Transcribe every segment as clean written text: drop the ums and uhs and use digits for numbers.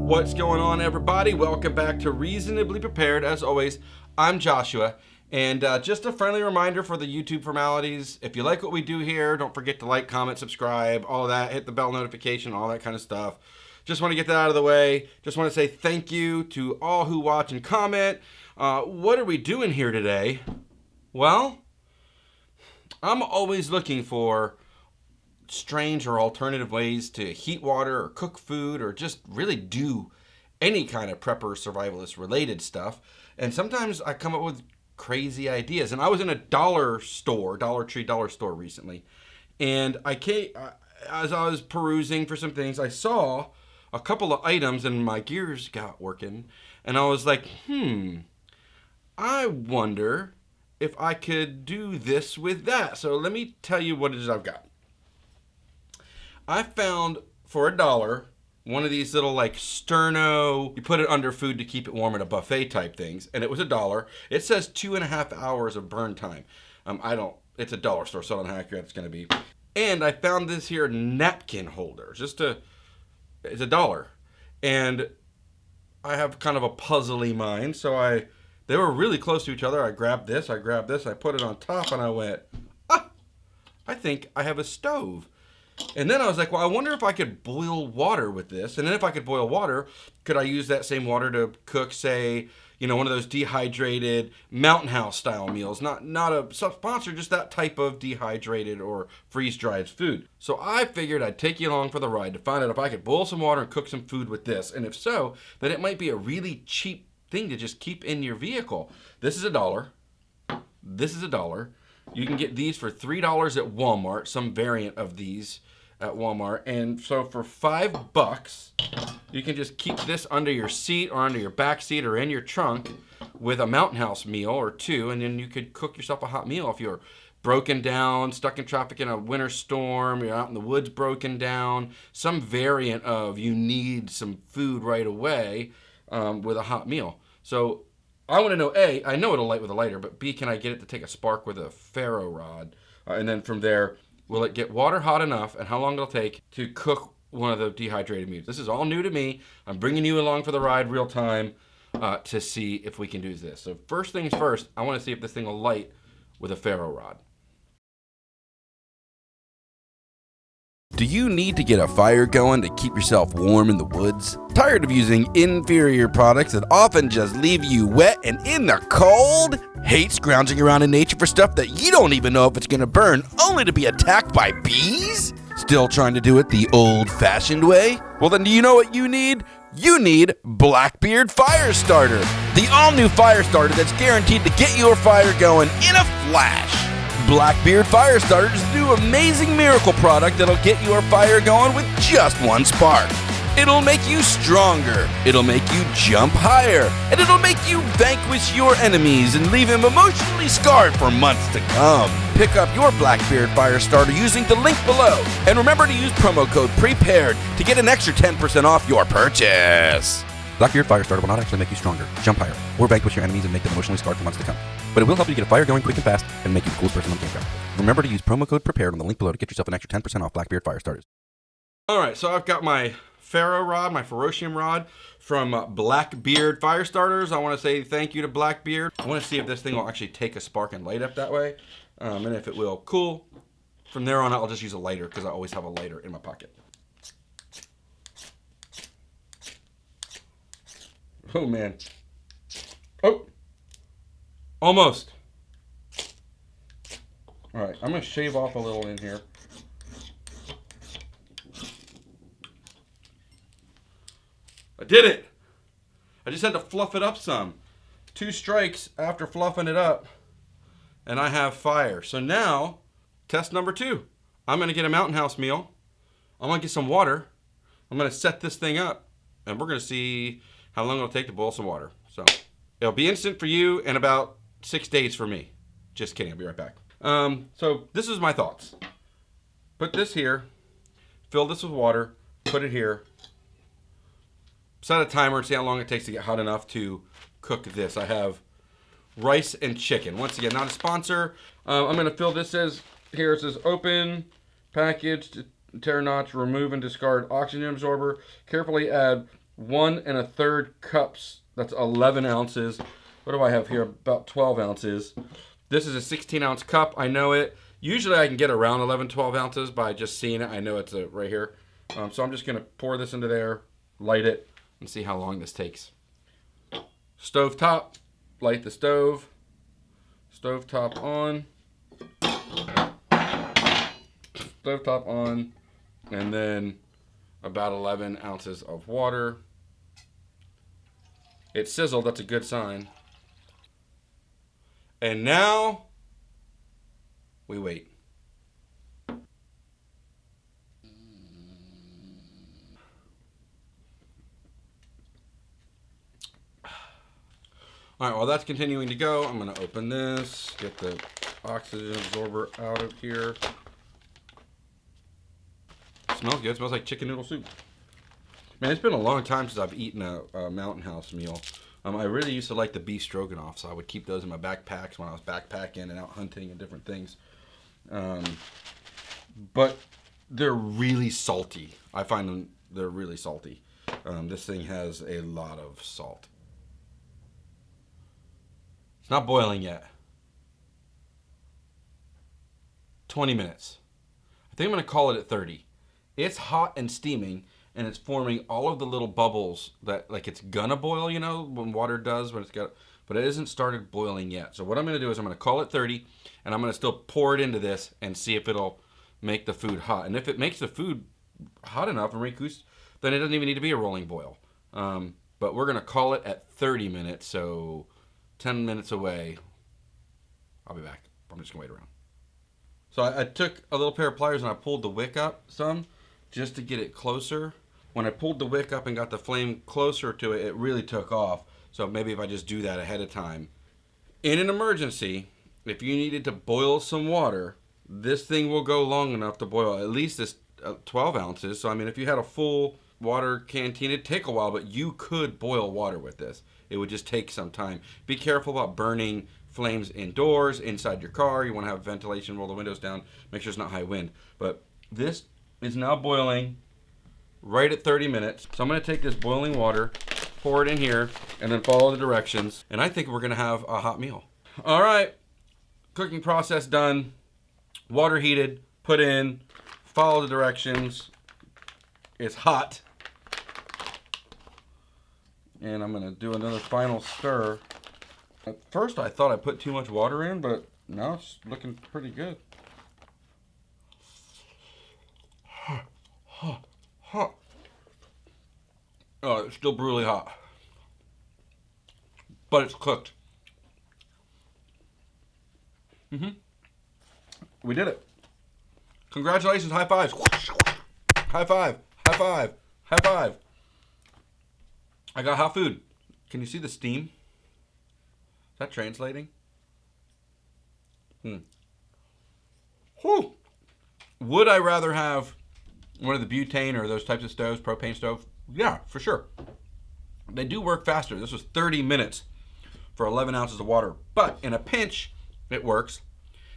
What's going on, everybody? Welcome back to Reasonably Prepared. As always, I'm Joshua, and just a friendly reminder for the YouTube formalities. If you like what we do here, don't forget to like, comment, subscribe, all of that. Hit the bell notification, all that kind of stuff. Just want to get that out of the way. Just want to say thank you to all who watch and comment. What are we doing here today? Well, I'm always looking for strange or alternative ways to heat water or cook food or just really do any kind of prepper survivalist related stuff. And sometimes I come up with crazy ideas. And I was in a Dollar Tree dollar store recently. And as I was perusing for some things, I saw a couple of items and my gears got working. And I was like, I wonder if I could do this with that. So let me tell you what it is I've got. I found for $1 one of these little like sterno, you put it under food to keep it warm at a buffet type things, and it was $1. It says 2.5 hours of burn time. It's a dollar store, so I don't know how accurate it's gonna be. And I found this here napkin holder, it's $1. And I have kind of a puzzly mind, so they were really close to each other. I grabbed this, I put it on top, and I went, I think I have a stove. And then I was like, well, I wonder if I could boil water with this. And then if I could boil water, could I use that same water to cook, say, one of those dehydrated Mountain House style meals? Not a sponsor, just that type of dehydrated or freeze-dried food. So I figured I'd take you along for the ride to find out if I could boil some water and cook some food with this. And if so, then it might be a really cheap thing to just keep in your vehicle. This is $1. This is $1. You can get these for $3 at Walmart, some variant of these at Walmart. And so for $5, you can just keep this under your seat or under your back seat or in your trunk with a Mountain House meal or two, and then you could cook yourself a hot meal if you're broken down, stuck in traffic in a winter storm, you're out in the woods broken down, some variant of you need some food right away with a hot meal. So I want to know, A, I know it'll light with a lighter, but B, can I get it to take a spark with a Ferro rod? And then from there, will it get water hot enough, and how long it'll take to cook one of the dehydrated meats? This is all new to me. I'm bringing you along for the ride real time to see if we can do this. So first things first, I want to see if this thing will light with a Ferro rod. Do you need to get a fire going to keep yourself warm in the woods? Tired of using inferior products that often just leave you wet and in the cold? Hate scrounging around in nature for stuff that you don't even know if it's gonna burn, only to be attacked by bees? Still trying to do it the old-fashioned way? Well, then do you know what you need? You need Blackbeard Fire Starter, the all-new fire starter that's guaranteed to get your fire going in a flash. Blackbeard Fire Starter is a new amazing miracle product that'll get your fire going with just one spark. It'll make you stronger, it'll make you jump higher, and it'll make you vanquish your enemies and leave them emotionally scarred for months to come. Pick up your Blackbeard Fire Starter using the link below, and remember to use promo code PREPARED to get an extra 10% off your purchase. Blackbeard Fire Starter will not actually make you stronger, jump higher, or vanquish your enemies and make them emotionally scarred for months to come. But it will help you get a fire going quick and fast and make you the coolest person on the campground. Remember to use promo code PREPARED on the link below to get yourself an extra 10% off Blackbeard Fire Starters. Alright, so I've got my Ferro rod, my Ferrocium rod from Blackbeard Fire Starters. I want to say thank you to Blackbeard. I want to see if this thing will actually take a spark and light up that way. And if it will, cool. From there on out, I'll just use a lighter because I always have a lighter in my pocket. Oh, man. Oh. Almost. All right, I'm going to shave off a little in here. I did it. I just had to fluff it up some. 2 strikes after fluffing it up, and I have fire. So now, test number 2. I'm going to get a Mountain House meal. I'm going to get some water. I'm going to set this thing up, and we're going to see how long it'll take to boil some water. So it'll be instant for you and about 6 days for me. Just kidding, I'll be right back. So this is my thoughts. Put this here, fill this with water, put it here, set a timer, see how long it takes to get hot enough to cook this. I have rice and chicken. Once again, not a sponsor. I'm going to fill this here it says open, package, tear notch, remove and discard oxygen absorber. Carefully add 1 1/3 cups. That's 11 ounces. What do I have here? About 12 ounces. This is a 16-ounce cup. I know it. Usually I can get around 11, 12 ounces by just seeing it. I know it's right here. So I'm just going to pour this into there, light it, and see how long this takes. Stove top. Light the stove. Stove top on. Stove top on. And then about 11 ounces of water. It sizzled. That's a good sign. And now we wait. All right, while that's continuing to go, I'm going to open this, get the oxygen absorber out of here. It smells good. It smells like chicken noodle soup. Man, it's been a long time since I've eaten a Mountain House meal. I really used to like the beef stroganoff, so I would keep those in my backpacks when I was backpacking and out hunting and different things. But they're really salty. I find them, they're really salty. This thing has a lot of salt. It's not boiling yet. 20 minutes. I think I'm going to call it at 30. It's hot and steaming, and it's forming all of the little bubbles that, like, it's gonna boil, you know, when water does, when it's got, but it isn't started boiling yet. So what I'm gonna do is I'm gonna call it 30, and I'm gonna still pour it into this and see if it'll make the food hot. And if it makes the food hot enough and recousse, then it doesn't even need to be a rolling boil. But we're gonna call it at 30 minutes, so 10 minutes away. I'll be back. I'm just gonna wait around. So I took a little pair of pliers and I pulled the wick up some, just to get it closer. When I pulled the wick up and got the flame closer to it, it really took off. So maybe if I just do that ahead of time. In an emergency, if you needed to boil some water, this thing will go long enough to boil at least this 12 ounces. So I mean, if you had a full water canteen, it'd take a while, but you could boil water with this. It would just take some time. Be careful about burning flames indoors, inside your car. You want to have ventilation, roll the windows down, make sure it's not high wind. But this is now boiling right at 30 minutes. So I'm going to take this boiling water, pour it in here, and then follow the directions. And I think we're going to have a hot meal. All right, cooking process done. Water heated, put in, follow the directions. It's hot. And I'm going to do another final stir. At first I thought I put too much water in, but now it's looking pretty good. Hot. Oh, it's still brutally hot. But it's cooked. We did it. Congratulations, high fives. High five, high five, high five. I got hot food. Can you see the steam? Is that translating? Whew. Would I rather have one of the butane or those types of stoves, propane stove? Yeah, for sure. They do work faster. This was 30 minutes for 11 ounces of water. But in a pinch, it works.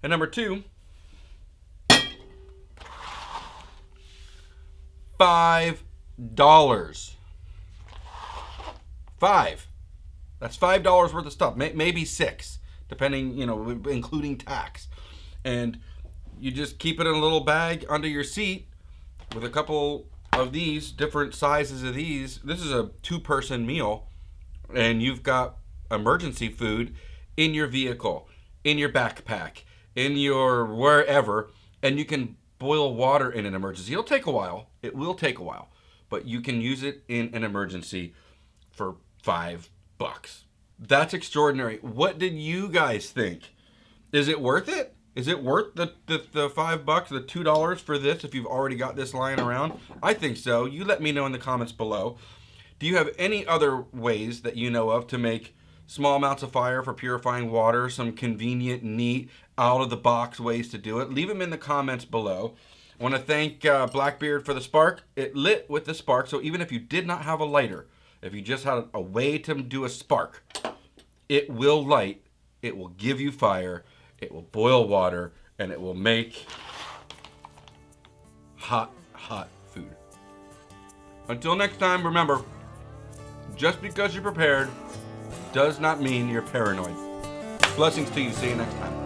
And number two, $5. $5. That's $5 worth of stuff. Maybe $6, depending, you know, including tax. And you just keep it in a little bag under your seat with a couple of these, different sizes of these. This is a 2-person meal, and you've got emergency food in your vehicle, in your backpack, in your wherever, and you can boil water in an emergency. It'll take a while. It will take a while, but you can use it in an emergency for $5. That's extraordinary. What did you guys think? Is it worth it? Is it worth the $5, the $2 for this if you've already got this lying around? I think so. You let me know in the comments below. Do you have any other ways that you know of to make small amounts of fire for purifying water, some convenient, neat, out-of-the-box ways to do it? Leave them in the comments below. I want to thank Blackbeard for the spark. It lit with the spark, so even if you did not have a lighter, if you just had a way to do a spark, it will light, it will give you fire, it will boil water, and it will make hot, hot food. Until next time, remember, just because you're prepared does not mean you're paranoid. Blessings to you. See you next time.